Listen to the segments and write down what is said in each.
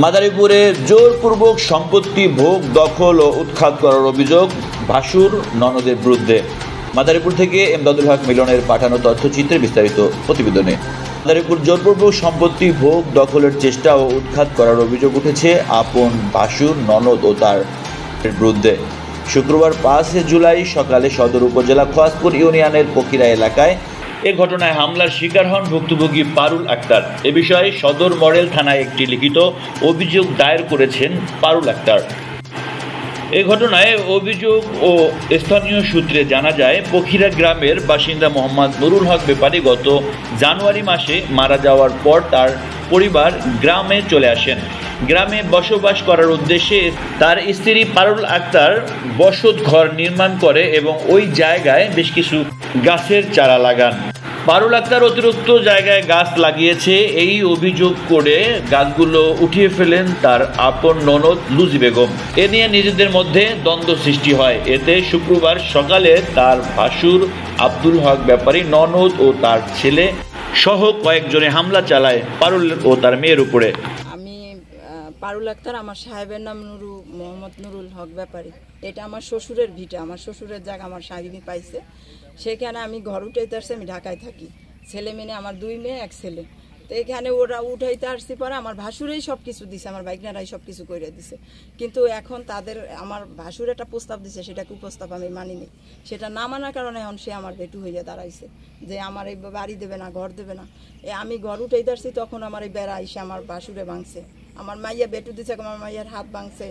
মাদারীপুরে জোরপূর্বক সম্পত্তি ভোগ দখল ও উৎখাত করার অভিযোগ ভাসুর ননদের বিরুদ্ধে। মাদারীপুর থেকে এমদাদুল হক মিলনের পাঠানো তথ্যচিত্রে বিস্তারিত প্রতিবেদনে। মাদারীপুর জোরপূর্বক সম্পত্তি ভোগ দখলের চেষ্টা ও উৎখাত করার অভিযোগ উঠেছে আপন ভাসুর ননদ ও তার বিরুদ্ধে। শুক্রবার 5 জুলাই সকালে সদর উপজেলা খোয়াজপুর ইউনিয়নের পকিরা এলাকায় এ ঘটনায় হামলার শিকার হন ভুক্তভোগী পারুল আক্তার। এ বিষয়ে সদর মডেল থানায় একটি লিখিত অভিযোগ দায়ের করেছেন পারুল আক্তার। এ ঘটনায় অভিযোগ ও স্থানীয় সূত্রে জানা যায়, পখিরা গ্রামের বাসিন্দা মোহাম্মদ নুরুল হক ব্যাপারী গত জানুয়ারি মাসে মারা যাওয়ার পর তার পরিবার গ্রামে চলে আসেন। গ্রামে বসবাস করার উদ্দেশ্যে তার স্ত্রী পারুল আক্তার বসত ঘর নির্মাণ করে এবং ওই জায়গায় বেশ কিছু গাছের চারা লাগান। পারুল আক্তার অতিরিক্ত জায়গায় গাছ লাগিয়েছে এই অভিযোগ করে গাছগুলো উঠিয়ে ফেলেন তার আপন ননদ লুজি বেগম। এ নিয়ে নিজেদের মধ্যে দ্বন্দ্ব সৃষ্টি হয়। এতে শুক্রবার সকালে তার ভাসুর আব্দুল হক ব্যাপারী ননদ ও তার ছেলে সহ কয়েকজনে হামলা চালায় পারুল ও তার মেয়ের উপরে। পারুল আক্তার, আমার সাহেবের নাম মোহাম্মদ নুরুল হক ব্যাপারী। এটা আমার শ্বশুরের ভিটা, আমার শ্বশুরের জায়গা আমার সাহেবই পাইছে। সেখানে আমি ঘর উঠাইতে আসছি, আমি ঢাকায় থাকি। ছেলে মেয়ে আমার 2 মেয়ে 1 ছেলে। তো এখানে ওরা উঠাইতে আসছি পরে আমার ভাসুরেই সব কিছু দিছে, আমার বাইকনারাই সব কিছু করে দিছে। কিন্তু এখন তাদের আমার ভাসুর একটা প্রস্তাব দিছে, সেটাকে প্রস্তাব আমি মানিনি। সেটা না মানার কারণে এখন সে আমার বেটু হইয়া দাঁড়াইছে যে আমার এই বাড়ি দেবে না, ঘর দেবে না। আমি ঘর উঠাইতে আসছি তখন আমার এই বেড়া এসে আমার ভাসুরে ভাঙছে। আমার মাইয়া বেটু দিছে, আমার মাইয়ার হাত ভাঙছে,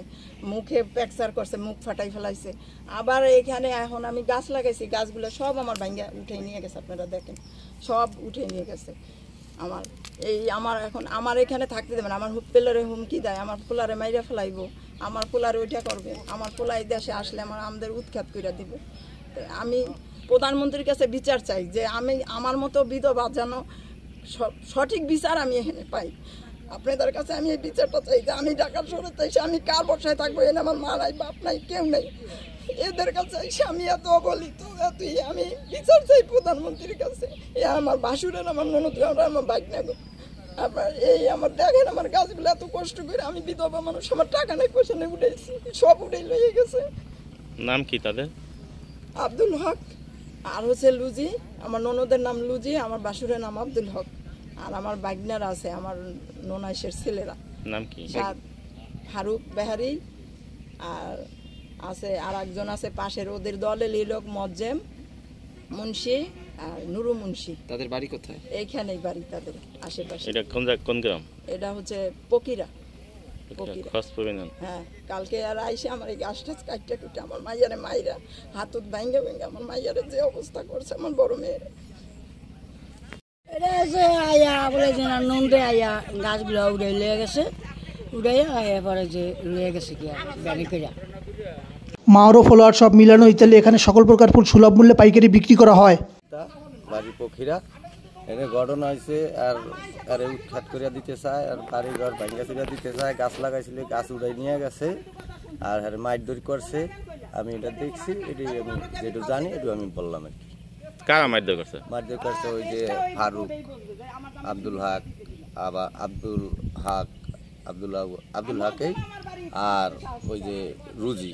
মুখে ফ্র্যাকচার করছে, মুখ ফাটাই ফেলাইছে। আবার এখানে এখন আমি গাছ লাগাইছি, গাছগুলো সব আমার ভাঙ্গা উঠে নিয়ে গেছে। আপনারা দেখেন সব উঠে নিয়ে গেছে। আমার এখানে থাকতে দেবে না। আমার পোলারে হুমকি দেয়, আমার পোলারে মাইরা ফেলাইব, আমার পোলারে ওইটা করবে, আমার পোলাই দেশে আসলে আমাদের উৎখাত করে দিবে। আমি প্রধানমন্ত্রীর কাছে বিচার চাই যে আমার মতো বিধবা যেন সঠিক বিচার আমি এখানে পাই। আপনাদের কাছে আমি এই বিচারটা চাই যে আমি ঢাকার শহরে চাইছি, আমি কার বসায় থাকবো? এনে আমার মা নাই, বাপ নাই, কেউ নেই। এদের কাছে আমি এত অবলিত, আমি বিচার চাই প্রধানমন্ত্রীর কাছে। আমার ভাসুরের, আমার ননদ, আমার বাইক নেব। আপনার আমার দেখেন, আমার গাছগুলো এত কষ্ট করে, আমি বিধবা মানুষ, আমার টাকা নেই, পয়সা নেই, উঠেছি সব উঠে লইয়ে গেছে। নাম কি তাদের? আব্দুল হক আর হচ্ছে লুজি। আমার ননদের নাম লুজি, আমার ভাসুরের নাম আব্দুল হক। আর আমার বাইকনারা আছে, আমার ননাইশের ছেলেরা। নাম কি? ফারুক বেহারি। আর আছে আর একজন আছে পাশের, ওদের দলে লিলক মজ্জেম মুন্সি আর নুরু মুন্সি। তাদের বাড়ি কোথায়? এইখানেই বাড়ি তাদের আশেপাশে। এটা কোন গ্রাম? এটা হচ্ছে পকিরা। হ্যাঁ, কালকে আর আইসে আমার এই গাছটা কাটটা কুটে আমার মাইয়ারে মাইরা হাতুত ভাঙ্গে ভাঙ্গে আমার মাইয়ারে যে অবস্থা করছে আমার বড় মেয়ের। এটা যে আয়া বলে যে নন্দে আয়া গাছগুলো উড়ে লিয়ে গেছে, উড়াইয়া এরপরে যে লিয়ে গেছে কি গাড়ি করে। মাওরো ফলোয়ার সব মিলানো ইত্যাদি এখানে সকল প্রকার ফুল সুলভ মূল্যে পাইকারি বিক্রি করা হয়। বাড়ি পখিরা এনে ঘটনা হয়েছে, আর উৎখাত করে দিতে চায়, আর বাড়ি ঘর ভাঙ্গা চুরা দিতে চায়। গাছ লাগাইছিল, গাছ উড়াই নিয়ে গেছে, আর মারধর করছে। আমি এটা দেখছি, এটাই আমি যেটু জানি এটু আমি বললাম আর কি। কারা মারধর করছে? মারধর করছে ওই যে ফারুক, আব্দুল হক, আবার আব্দুল হকে, আর ওই যে রুজি।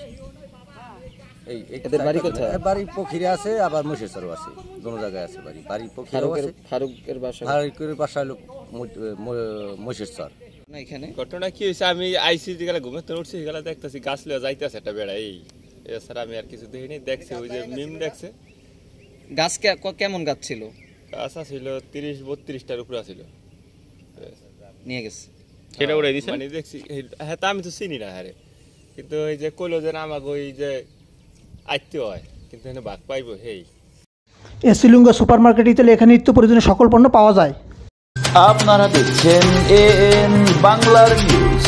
বাড়ি কোথায়? বাড়ি পখিরা আছে, আবার মহেশ্বরও আছে, দোনো জায়গায় আছে বাড়ি। বাড়ি পখিরা আছে। ফারুকের বাসা হলো মহেশ্বর। না, এখানে ঘটনা কি হয়েছে, আমি আইসি যেগুলা ঘুমাতে উঠছি সেগুলা দেখতেছি গাছ লিয়ে যাইতেছে একটা বেড়া। এছাড়া আমি আর কিছু দেখিনি। দেখছি ওই যে মিম দেখছে। গাছ কেমন গাছ ছিল? গাছ ছিল 30-32টার উপরে ছিল। নিয়ে গেছে, সেটা উড়াই দিছে। মানে দেখছি, হ্যাঁ, তা আমি তো চিনি না। হ্যাঁ, কিন্তু ওই যে কইলো যে আমাকে ওই যে আইতে হয়, কিন্তু এখানে ভাগ পাইব। এসিলুঙ্গা সুপার মার্কেট ইত্যাদি এখানে নিত্য প্রয়োজনীয় সকল পণ্য পাওয়া যায়। আপনারা দেখছেন AN বাংলার নিউজ।